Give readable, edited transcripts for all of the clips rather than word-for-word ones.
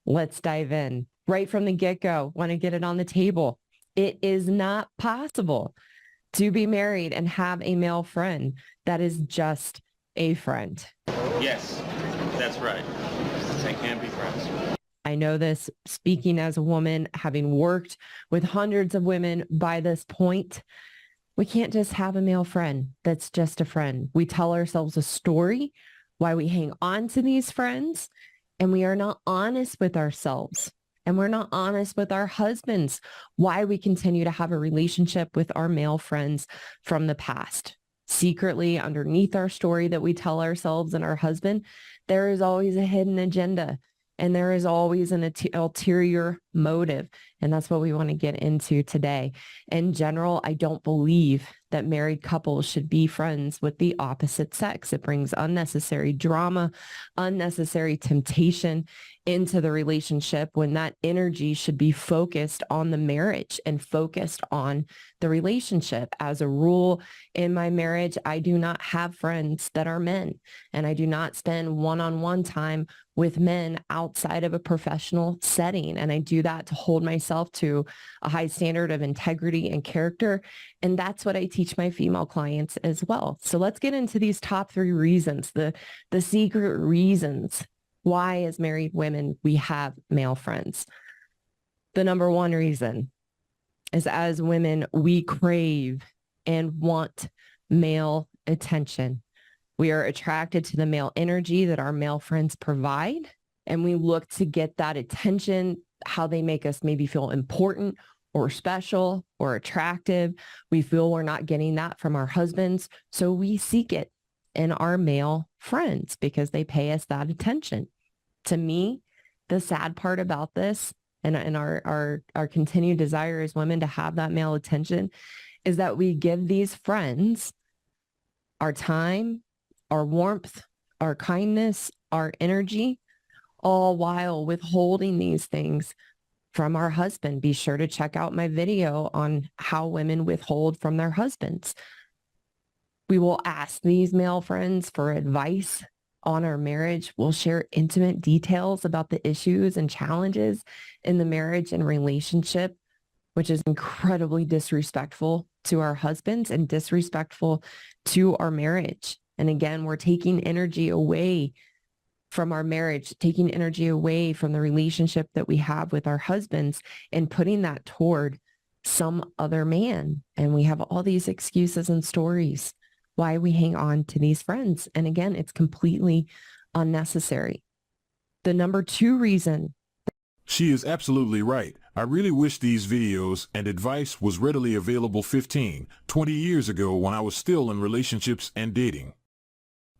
Let's dive in. Right from the get-go, want to get it on the table. It is not possible to be married and have a male friend that is just a friend. Yes, that's right. They can't be friends. I know this speaking as a woman, having worked with hundreds of women by this point. We can't just have a male friend that's just a friend. We tell ourselves a story why we hang on to these friends, and we are not honest with ourselves, and we're not honest with our husbands why we continue to have a relationship with our male friends from the past. Secretly, underneath our story that we tell ourselves and our husband, there is always a hidden agenda. And there is always an ulterior motive. And that's what we want to get into today. In general, I don't believe that married couples should be friends with the opposite sex. It brings unnecessary drama, unnecessary temptation into the relationship when that energy should be focused on the marriage and focused on the relationship. As a rule, in my marriage, I do not have friends that are men, and I do not spend one-on-one time with men outside of a professional setting. And I do that to hold myself to a high standard of integrity and character. And that's what I teach my female clients as well. So let's get into these top 3 reasons, the secret reasons why as married women we have male friends. The number 1 reason is as women, we crave and want male attention. We are attracted to the male energy that our male friends provide, and we look to get that attention, how they make us maybe feel important or special or attractive. We feel we're not getting that from our husbands, so we seek it in our male friends because they pay us that attention. To me, the sad part about this and our continued desire as women to have that male attention is that we give these friends our time, our warmth, our kindness, our energy, all while withholding these things from our husband. Be sure to check out my video on how women withhold from their husbands. We will ask these male friends for advice on our marriage. We'll share intimate details about the issues and challenges in the marriage and relationship, which is incredibly disrespectful to our husbands and disrespectful to our marriage. And again, we're taking energy away from our marriage, taking energy away from the relationship that we have with our husbands and putting that toward some other man. And we have all these excuses and stories why we hang on to these friends. And again, it's completely unnecessary. The number 2 reason. She is absolutely right. I really wish these videos and advice was readily available 15, 20 years ago when I was still in relationships and dating.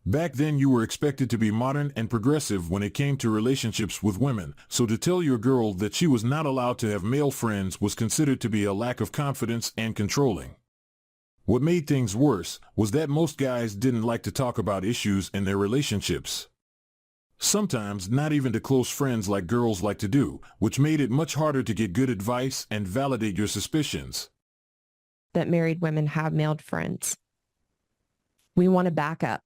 Back then you were expected to be modern and progressive when it came to relationships with women, so to tell your girl that she was not allowed to have male friends was considered to be a lack of confidence and controlling. What made things worse was that most guys didn't like to talk about issues in their relationships. Sometimes not even to close friends like girls like to do, which made it much harder to get good advice and validate your suspicions. That married women have male friends. We want a backup.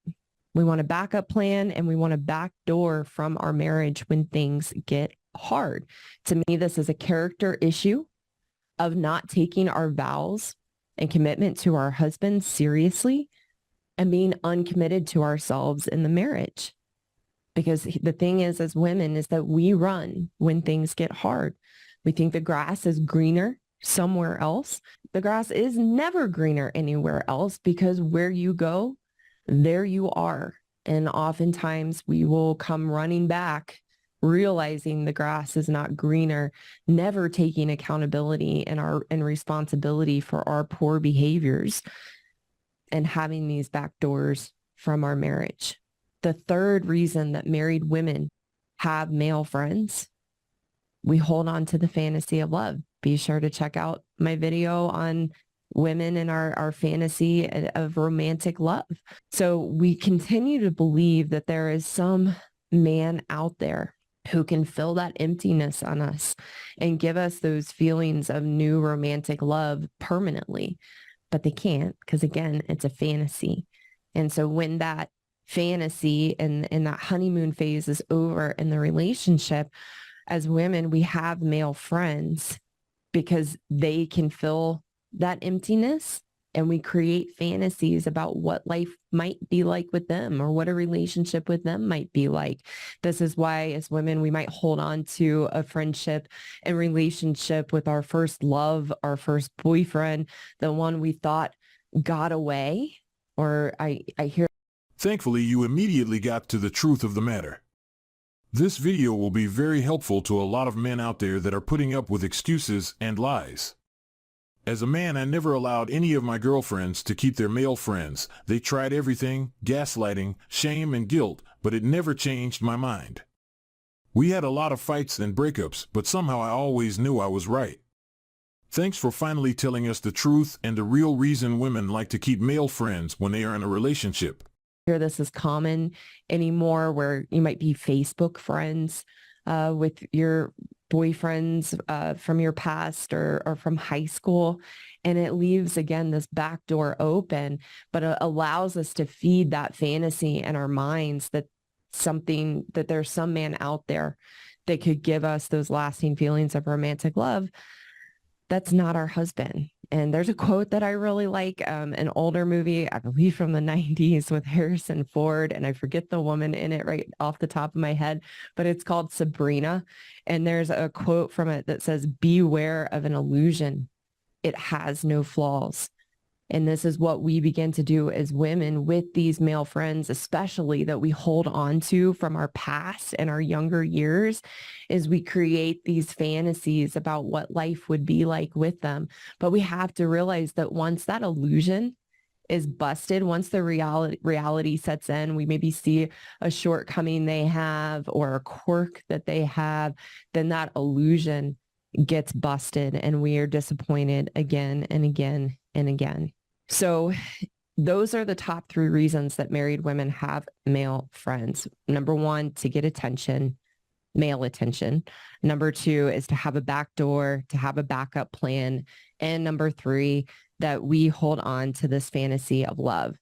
We want a backup plan, and we want a backdoor from our marriage when things get hard. To me, this is a character issue of not taking our vows and commitment to our husbands seriously and being uncommitted to ourselves in the marriage. Because the thing is, as women, is that we run when things get hard. We think the grass is greener somewhere else. The grass is never greener anywhere else because where you go, there you are. And oftentimes we will come running back, realizing the grass is not greener, never taking accountability and responsibility for our poor behaviors and having these back doors from our marriage. The 3rd reason that married women have male friends, we hold on to the fantasy of love. Be sure to check out my video on women in our fantasy of romantic love. So we continue to believe that there is some man out there who can fill that emptiness on us and give us those feelings of new romantic love permanently. But they can't, because again, it's a fantasy. And so when that fantasy and that honeymoon phase is over in the relationship, as women, we have male friends because they can fill that emptiness, and we create fantasies about what life might be like with them or what a relationship with them might be like. This is why as women, we might hold on to a friendship and relationship with our first love, our first boyfriend, the one we thought got away. Or I hear. Thankfully, you immediately got to the truth of the matter. This video will be very helpful to a lot of men out there that are putting up with excuses and lies. As a man, I never allowed any of my girlfriends to keep their male friends. They tried everything, gaslighting, shame, and guilt, but it never changed my mind. We had a lot of fights and breakups, but somehow I always knew I was right. Thanks for finally telling us the truth and the real reason women like to keep male friends when they are in a relationship. Hear this is common anymore, where you might be Facebook friends with your boyfriends from your past or from high school. And it leaves, again, this back door open, but it allows us to feed that fantasy in our minds that there's some man out there that could give us those lasting feelings of romantic love. That's not our husband. And there's a quote that I really like, an older movie, I believe from the 90s with Harrison Ford, and I forget the woman in it right off the top of my head, but it's called Sabrina. And there's a quote from it that says, "Beware of an illusion. It has no flaws." And this is what we begin to do as women with these male friends, especially that we hold on to from our past and our younger years, is we create these fantasies about what life would be like with them. But we have to realize that once that illusion is busted, once the reality sets in, we maybe see a shortcoming they have or a quirk that they have, then that illusion gets busted and we are disappointed again and again and again. So those are the top 3 reasons that married women have male friends. Number 1, to get attention, male attention. Number 2 is to have a back door, to have a backup plan. And number 3, that we hold on to this fantasy of love.